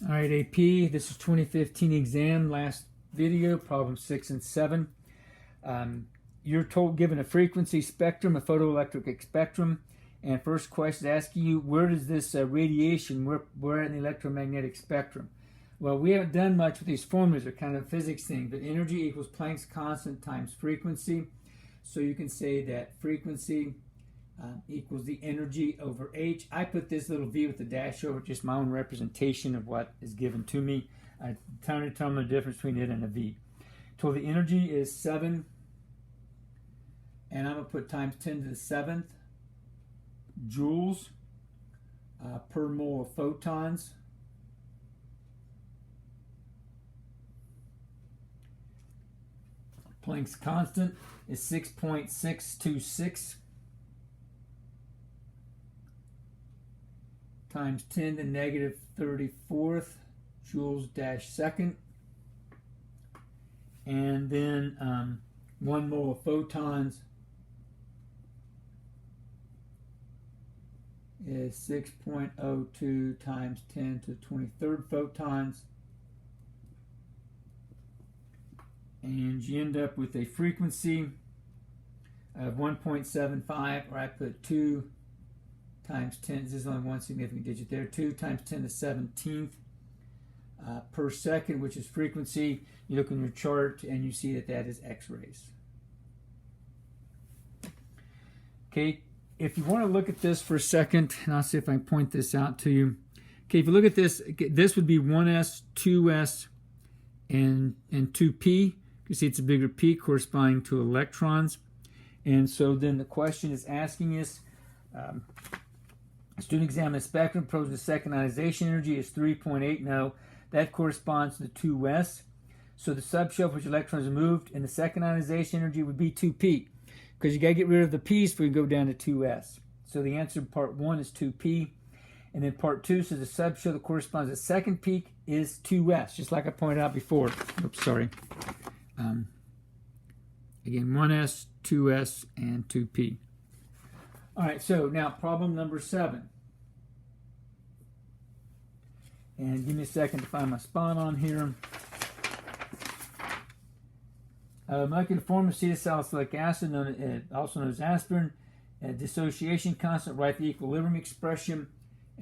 All right, AP, this is 2015 exam, last video, problem 6 and 7. You're given a frequency spectrum, a photoelectric spectrum, and first question is asking you, where does this radiation, where in the electromagnetic spectrum? Well, we haven't done much with these formulas. They're kind of a physics thing, but energy equals Planck's constant times frequency. So you can say that frequency equals the energy over h. I put this little v with the dash over, just my own representation of what is given to me. I'm trying to determine the difference between it and a v. So the energy is 7, and I'm going to put times 10 to the 7th joules per mole of photons. Planck's constant is 6.626 times 10 to the negative 34th joules dash second. And then 1 mole of photons is 6.02 times 10 to the 23rd photons. And you end up with a frequency of 1.75, or I put 2 times 10, this is only one significant digit there, 2 times 10 to the 17th per second, which is frequency. You look on your chart and you see that that is X-rays. Okay, if you want to look at this for a second, and I'll see if I can point this out to you. Okay, if you look at this, this would be 1s, 2s, and 2p. You see it's a bigger p corresponding to electrons. And so then the question is asking us, student examines spectrum, proves the second ionization energy is 3.8. No, that corresponds to 2s. So the subshell for which electrons are moved in the second ionization energy would be 2p, because you got to get rid of the p's before you go down to 2s. So the answer in part 1 is 2p. And then part 2 says the subshell that corresponds to the second peak is 2s, just like I pointed out before. Oops, sorry. Again, 1s, 2s, and 2p. All right, so now problem number 7. And give me a second to find my spot on here. Molecular form of acetylsalicylic acid, also known as aspirin. Dissociation constant, write the equilibrium expression.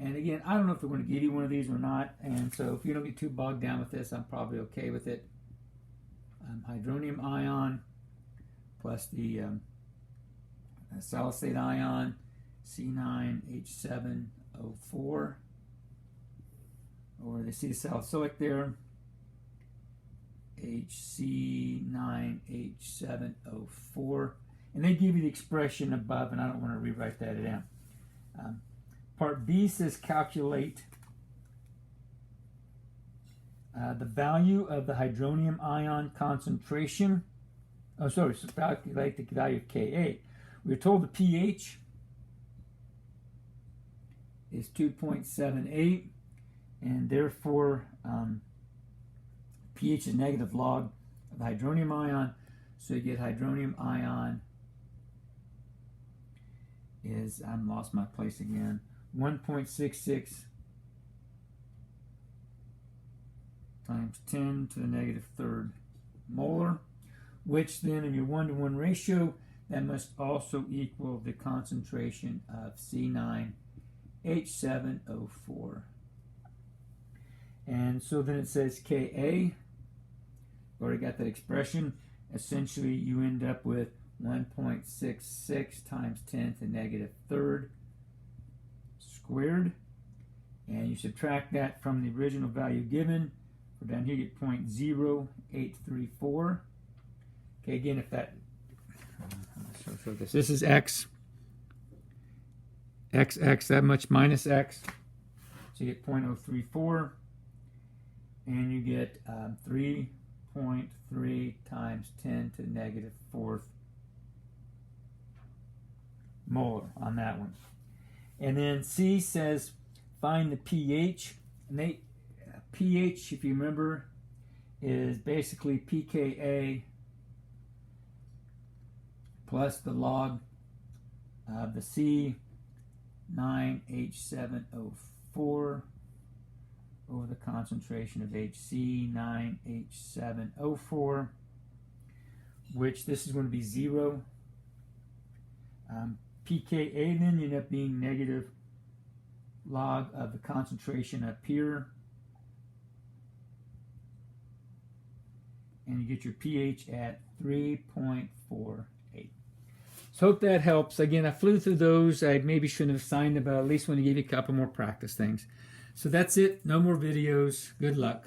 And again, I don't know if they're going to give you one of these or not. And so if you don't get too bogged down with this, I'm probably okay with it. Hydronium ion plus the salicylate ion, C9H7O4, or the acetylsalicylic there, HC9H7O4. And they give you the expression above, and I don't want to rewrite that down. Part B says calculate the value of the hydronium ion concentration. Oh, sorry, so calculate the value of Ka. We were told the pH is 2.78, and therefore pH is negative log of the hydronium ion. So you get hydronium ion is, I lost my place again, 1.66 times 10 to the negative third molar, which then in your 1-to-1 ratio, that must also equal the concentration of C9H7O4. And so then it says Ka, already got that expression. Essentially, you end up with 1.66 times 10 to the negative third squared. And you subtract that from the original value given. For down here, you get 0.0834. Okay, again, if that, show this is x, that much minus x. So you get 0.034, and you get 3.3 times 10 to the negative fourth molar on that one. And then C says find the pH. And pH, if you remember, is basically pKa plus the log of the C9H7O4 over the concentration of HC9H7O4, which this is going to be 0. pKa then you end up being negative log of the concentration up here. And you get your pH at 3.48. So hope that helps. Again, I flew through those. I maybe shouldn't have signed them, but at least want to give you a couple more practice things. So that's it. No more videos. Good luck.